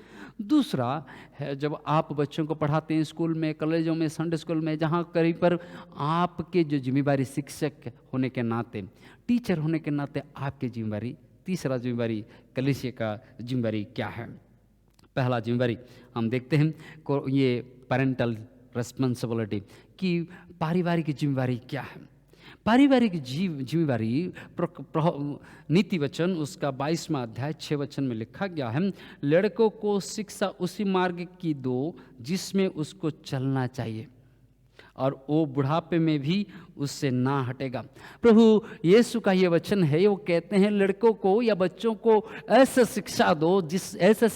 दूसरा है, जब आप बच्चों को पढ़ाते हैं स्कूल में, कॉलेजों में, संडे स्कूल में, जहाँ कहीं पर आपके जो जिम्मेवारी शिक्षक होने के नाते, टीचर होने के नाते आपकी जिम्मेवारी। तीसरा जिम्मेवारी कलीसिया का जिम्मेवारी क्या है। पहला जिम्मेवारी हम देखते हैं ये पेरेंटल रिस्पॉन्सिबिलिटी, कि पारिवारिक जिम्मेवारी क्या है। पारिवारिक जिम्मेवारी नीति वचन उसका 22वां अध्याय 6 वचन में लिखा गया है, लड़कों को शिक्षा उसी मार्ग की दो जिसमें उसको चलना चाहिए, और वो बुढ़ापे में भी उससे ना हटेगा। प्रभु यीशु का ये वचन है, वो कहते हैं लड़कों को या बच्चों को ऐसा शिक्षा दो जिस ऐसा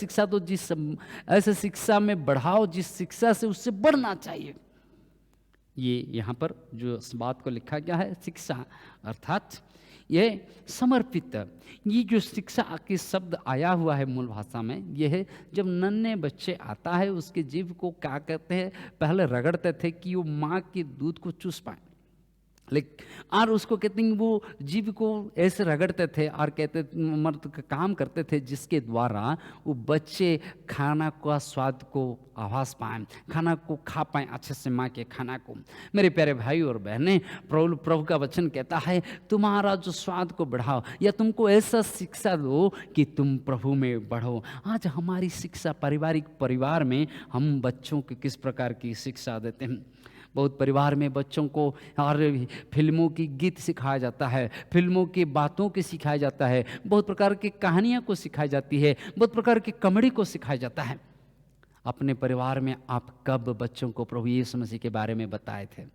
शिक्षा में बढ़ाओ जिस शिक्षा से उससे बढ़ना चाहिए। ये यहाँ पर जो इस बात को लिखा गया है, शिक्षा अर्थात ये समर्पित। ये जो शिक्षा के शब्द आया हुआ है मूल भाषा में, ये है जब नन्हे बच्चे आता है उसके जीभ को क्या कहते हैं, पहले रगड़ते थे कि वो माँ के दूध को चूस पाए, लेकिन और उसको कहते हैं वो जीभ को ऐसे रगड़ते थे और कहते मर्द का काम करते थे जिसके द्वारा वो बच्चे खाना का स्वाद को आभास पाएं, खाना को खा पाएं अच्छे से, माँ के खाना को। मेरे प्यारे भाई और बहनें, प्रभु का वचन कहता है तुम्हारा जो स्वाद को बढ़ाओ, या तुमको ऐसा शिक्षा दो कि तुम प्रभु में बढ़ो। आज हमारी शिक्षा परिवार में हम बच्चों को किस प्रकार की शिक्षा देते हैं। बहुत परिवार में बच्चों को और फिल्मों की गीत सिखाया जाता है, फिल्मों की बातों के सिखाया जाता है, बहुत प्रकार की कहानियाँ को सिखाई जाती है, बहुत प्रकार की कॉमेडी को सिखाया जाता है। अपने परिवार में आप कब बच्चों को प्रभु यीशु मसीह के बारे में बताए थे?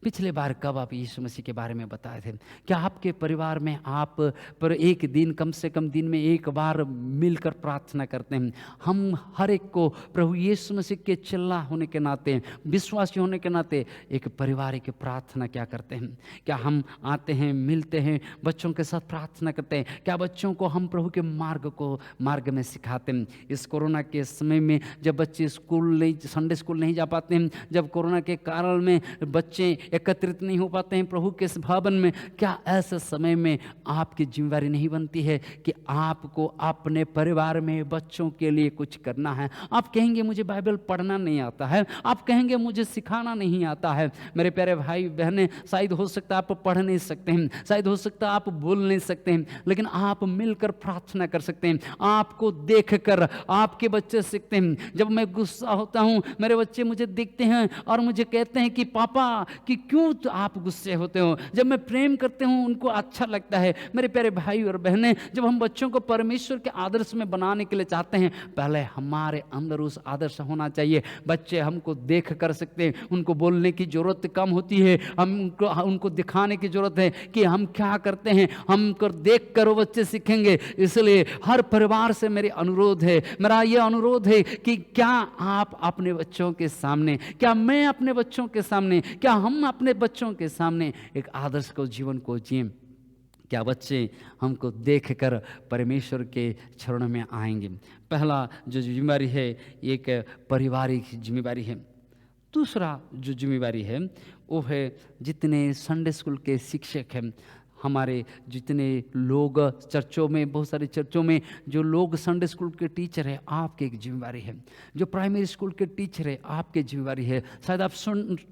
पिछले बार कब आप यीशु मसीह के बारे में बताए थे? क्या आपके परिवार में आप पर एक दिन, कम से कम दिन में एक बार मिलकर प्रार्थना करते हैं? हम हर एक को प्रभु यीशु मसीह के चेला होने के नाते, विश्वासी होने के नाते एक पारिवारिक प्रार्थना क्या करते हैं? क्या हम आते हैं, मिलते हैं, बच्चों के साथ प्रार्थना करते हैं? क्या बच्चों को हम प्रभु के मार्ग में सिखाते हैं? इस कोरोना के समय में जब बच्चे संडे स्कूल नहीं जा पाते हैं, जब कोरोना के कारण में बच्चे एकत्रित नहीं हो पाते हैं प्रभु के भवन में, क्या ऐसे समय में आपकी जिम्मेवारी नहीं बनती है कि आपको अपने परिवार में बच्चों के लिए कुछ करना है? आप कहेंगे मुझे बाइबल पढ़ना नहीं आता है, आप कहेंगे मुझे सिखाना नहीं आता है। मेरे प्यारे भाई बहनें, शायद हो सकता है आप पढ़ नहीं सकते हैं, शायद हो सकता है आप बोल नहीं सकते हैं, लेकिन आप मिलकर प्रार्थना कर सकते हैं। आपको देखकर आपके बच्चे सीखते हैं। जब मैं गुस्सा होता हूँ, मेरे बच्चे मुझे देखते हैं और मुझे कहते हैं कि पापा कि क्यों तो आप गुस्से होते हो। जब मैं प्रेम करते हूँ उनको अच्छा लगता है। मेरे प्यारे भाई और बहनें, जब हम बच्चों को परमेश्वर के आदर्श में बनाने के लिए चाहते हैं, पहले हमारे अंदर उस आदर्श होना चाहिए। बच्चे हमको देख कर सकते हैं, उनको बोलने की जरूरत कम होती है, उनको दिखाने की जरूरत है कि हम क्या करते हैं। हमको देख कर वो बच्चे सीखेंगे। इसलिए हर परिवार से मेरा ये अनुरोध है कि क्या आप अपने बच्चों के सामने, क्या मैं अपने बच्चों के सामने, क्या हम अपने बच्चों के सामने एक आदर्श को, जीवन को जिएं। क्या बच्चे हमको देखकर परमेश्वर के चरणों में आएंगे? पहला जो जिम्मेवारी है, एक पारिवारिक जिम्मेवारी है। दूसरा जो जिम्मेवारी है वो है जितने संडे स्कूल के शिक्षक हैं, हमारे जितने लोग चर्चों में, बहुत सारे चर्चों में जो लोग संडे स्कूल के टीचर हैं, आपकी एक जिम्मेवारी है। जो प्राइमरी स्कूल के टीचर है, आपकी जिम्मेवारी है। शायद आप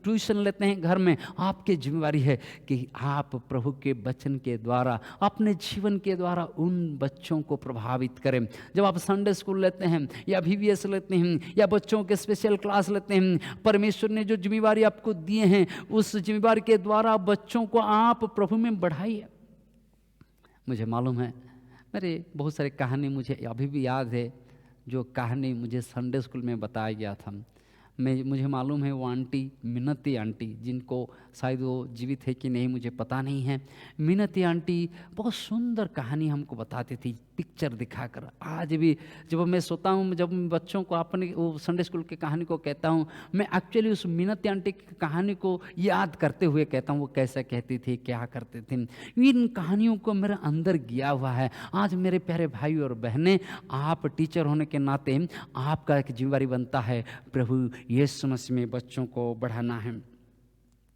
ट्यूशन लेते हैं घर में, आपकी जिम्मेवारी है कि आप प्रभु के वचन के द्वारा, अपने जीवन के द्वारा उन बच्चों को प्रभावित करें। जब आप संडे स्कूल लेते हैं या VBS लेते हैं या बच्चों के स्पेशल क्लास लेते हैं, परमेश्वर ने जो जिम्मेवारी आपको दिए हैं, उस जिम्मेवारी के द्वारा बच्चों को आप प्रभु में बढ़ाइए। मुझे मालूम है, मेरे बहुत सारे कहानी मुझे अभी भी याद है, जो कहानी मुझे संडे स्कूल में बताया गया था। मुझे मालूम है वो आंटी, मिन्नती आंटी, जिनको शायद वो जीवित है कि नहीं मुझे पता नहीं है। मिन्नती आंटी बहुत सुंदर कहानी हमको बताती थी, पिक्चर दिखाकर। आज भी जब मैं सोता हूँ, जब मैं बच्चों को अपने वो संडे स्कूल की कहानी को कहता हूँ, मैं एक्चुअली उस मिन्नती आंटी की कहानी को याद करते हुए कहता हूँ, वो कैसा कहती थी, क्या करते थे। इन कहानियों को मेरे अंदर गया हुआ है। आज मेरे प्यारे भाई और बहनें, आप टीचर होने के नाते आपका एक जिम्मेवारी बनता है, प्रभु यीशु मसीह में बच्चों को बढ़ाना है।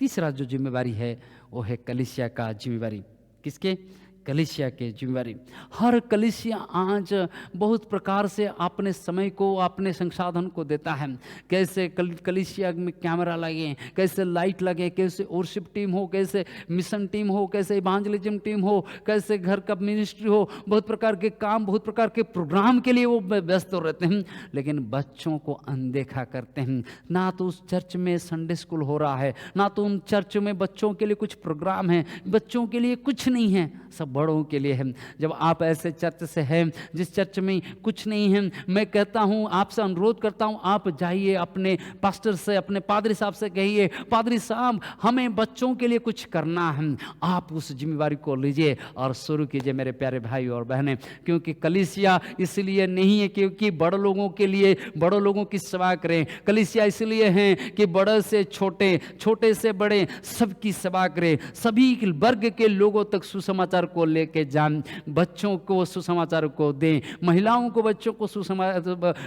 तीसरा जो जिम्मेवारी है वो है कलीसिया का जिम्मेवारी। किसके? कलीसिया के जिम्मेवारी। हर कलीसिया आज बहुत प्रकार से अपने समय को, अपने संसाधन को देता है। कैसे कलीसिया में कैमरा लगे, कैसे लाइट लगे, कैसे वर्शिप टीम हो, कैसे मिशन टीम हो, कैसे इवांजलिज्म टीम हो, कैसे घर का मिनिस्ट्री हो, बहुत प्रकार के काम, बहुत प्रकार के प्रोग्राम के लिए वो व्यस्त रहते हैं, लेकिन बच्चों को अनदेखा करते हैं। ना तो उस चर्च में संडे स्कूल हो रहा है, ना तो उन चर्च में बच्चों के लिए कुछ प्रोग्राम है, बच्चों के लिए कुछ नहीं है, सब बड़ों के लिए है। जब आप ऐसे चर्च से हैं जिस चर्च में कुछ नहीं है, मैं कहता हूं, आपसे अनुरोध करता हूं, आप जाइए अपने पास्टर से, अपने पादरी साहब से कहिए, पादरी साहब हमें बच्चों के लिए कुछ करना है। आप उस जिम्मेवारी को लीजिए और शुरू कीजिए मेरे प्यारे भाई और बहनें। क्योंकि कलीसिया इसलिए नहीं है क्योंकि बड़े लोगों के लिए बड़े लोगों की सेवा करें। कलीसिया इसलिए है कि बड़े से छोटे, छोटे से बड़े सबकी सेवा करें, सभी वर्ग के लोगों तक सुसमाचार को लेके जान, बच्चों को सुसमाचार को दें, महिलाओं को बच्चों को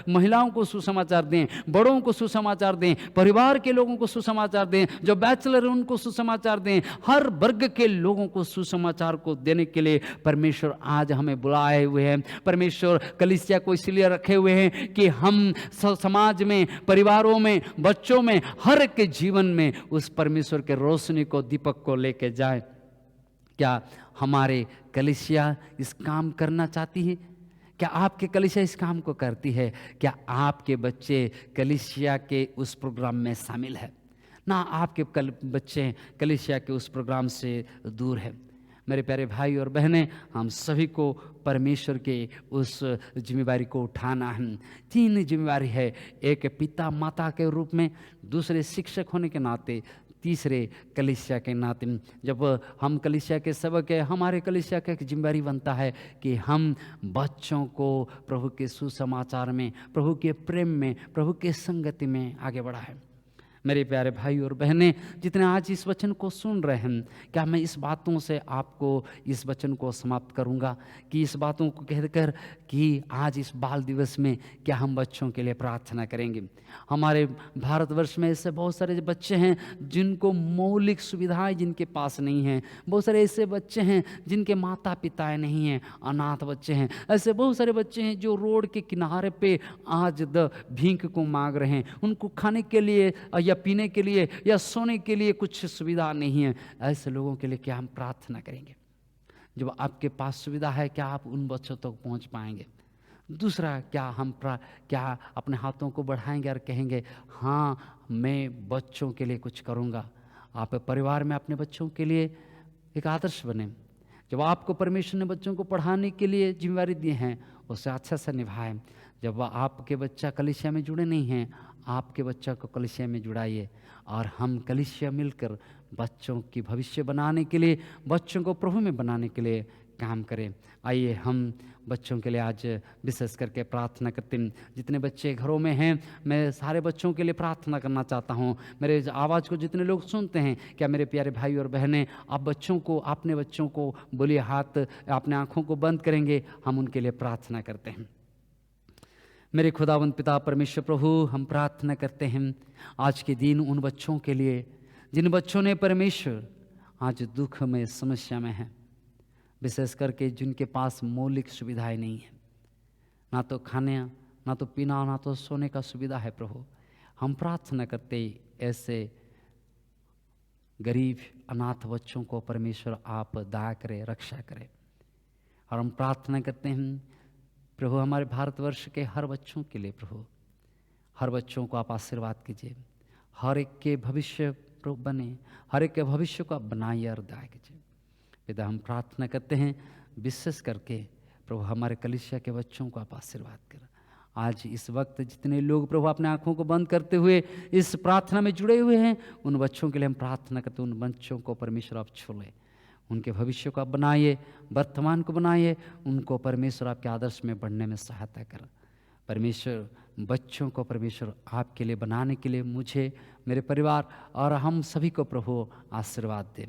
महिलाओं को सुसमाचार दें, बड़ों को सुसमाचार दें, परिवार के लोगों को सुसमाचार दें, जो बैचलर उनको सुसमाचार दें, हर वर्ग के लोगों को सुसमाचार को देने के लिए परमेश्वर आज हमें बुलाए हुए हैं। परमेश्वर कलीसिया को इसलिए रखे हुए हैं कि हम समाज में, परिवारों में, बच्चों में, हर एक के जीवन में उस परमेश्वर के रोशनी को, दीपक को लेके जाए। क्या हमारे कलीसिया इस काम करना चाहती है? क्या आपके कलीसिया इस काम को करती है? क्या आपके बच्चे कलीसिया के उस प्रोग्राम में शामिल है? ना आपके बच्चे कलीसिया के उस प्रोग्राम से दूर है। मेरे प्यारे भाई और बहनें, हम सभी को परमेश्वर के उस जिम्मेवारी को उठाना है। 3 जिम्मेवारी है, एक पिता माता के रूप में, दूसरे शिक्षक होने के नाते, तीसरे कलीसिया के नाते। जब हम कलीसिया के सेवक हैं, हमारे कलीसिया का एक जिम्मेवारी बनता है कि हम बच्चों को प्रभु के सुसमाचार में, प्रभु के प्रेम में, प्रभु के संगति में आगे बढ़ाएं। मेरे प्यारे भाई और बहनें, जितने आज इस वचन को सुन रहे हैं, क्या मैं इस बातों से आपको इस वचन को समाप्त करूंगा कि इस बातों को कहकर कि आज इस बाल दिवस में क्या हम बच्चों के लिए प्रार्थना करेंगे? हमारे भारतवर्ष में ऐसे बहुत सारे बच्चे हैं जिनको मौलिक सुविधाएं जिनके पास नहीं हैं। बहुत सारे ऐसे बच्चे हैं जिनके माता पिता नहीं हैं, अनाथ बच्चे हैं। ऐसे बहुत सारे बच्चे हैं जो रोड के किनारे पे आज भीख को मांग रहे हैं। उनको खाने के लिए या पीने के लिए या सोने के लिए कुछ सुविधा नहीं है। ऐसे लोगों के लिए क्या हम प्रार्थना करेंगे? जब आपके पास सुविधा है, क्या आप उन बच्चों तक पहुंच पाएंगे? दूसरा, क्या हम क्या अपने हाथों को बढ़ाएंगे और कहेंगे हाँ मैं बच्चों के लिए कुछ करूँगा? आप परिवार में अपने बच्चों के लिए एक आदर्श बने। जब आपको परमेश्वर ने बच्चों को पढ़ाने के लिए जिम्मेवारी दी है, उसे अच्छा से निभाएं। जब आपके बच्चा कलीसिया में जुड़े नहीं हैं, आपके बच्चा को कलीसिया में जुड़ाइए और हम कलीसिया मिलकर बच्चों की भविष्य बनाने के लिए, बच्चों को प्रभु में बनाने के लिए काम करे। आइए हम बच्चों के लिए आज विशेष करके प्रार्थना करते हैं। जितने बच्चे घरों में हैं, मैं सारे बच्चों के लिए प्रार्थना करना चाहता हूँ। मेरे आवाज़ को जितने लोग सुनते हैं, क्या मेरे प्यारे भाई और बहनें, आप बच्चों को, अपने बच्चों को बोलिए, हाथ अपने आँखों को बंद करेंगे, हम उनके लिए प्रार्थना करते हैं। मेरे खुदावंद पिता परमेश्वर प्रभु, हम प्रार्थना करते हैं आज के दिन उन बच्चों के लिए जिन बच्चों ने परमेश्वर आज दुख में, समस्या में हैं, विशेष करके जिनके पास मौलिक सुविधाएं नहीं हैं, ना तो खाने, ना तो पीना, ना तो सोने का सुविधा है। प्रभु, हम प्रार्थना करते ऐसे गरीब अनाथ बच्चों को परमेश्वर आप दया करें, रक्षा करें। और हम प्रार्थना करते हैं प्रभु हमारे भारतवर्ष के हर बच्चों के लिए, प्रभु हर बच्चों को आप आशीर्वाद कीजिए, हर एक के भविष्य प्रभु बने, हर एक के भविष्य को आप बनाइए और दया कीजिए। पिता, हम प्रार्थना करते हैं विशेष करके प्रभु हमारे कलीसिया के बच्चों को आप आशीर्वाद करें। आज इस वक्त जितने लोग प्रभु अपने आँखों को बंद करते हुए इस प्रार्थना में जुड़े हुए हैं, उन बच्चों के लिए हम प्रार्थना करते हैं, उन बच्चों को परमेश्वर आप छू लें, उनके भविष्य को आप बनाइए, वर्तमान को बनाइए, उनको परमेश्वर आपके आदर्श में बढ़ने में सहायता करें। परमेश्वर बच्चों को परमेश्वर आपके लिए बनाने के लिए मुझे, मेरे परिवार और हम सभी को प्रभु आशीर्वाद दें।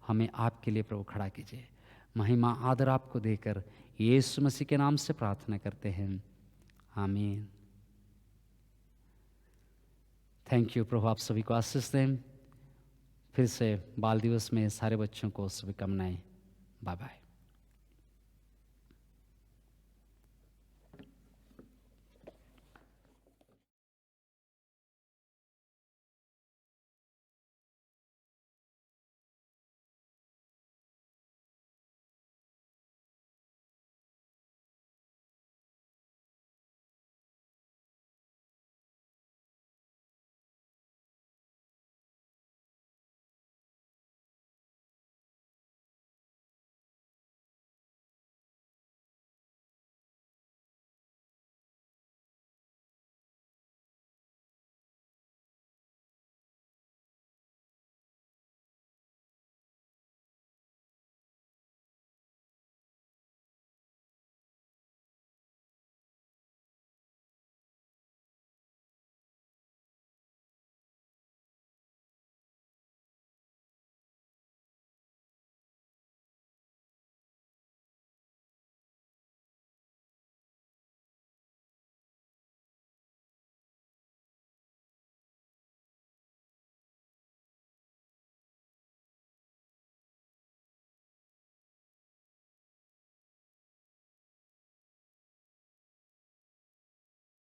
हमें आपके लिए प्रभु खड़ा कीजिए। महिमा आदर आपको देकर यीशु मसीह के नाम से प्रार्थना करते हैं, आमीन। थैंक यू प्रभु, आप सभी को आशीष दें। फिर से बाल दिवस में सारे बच्चों को शुभकामनाएं। Bye bye.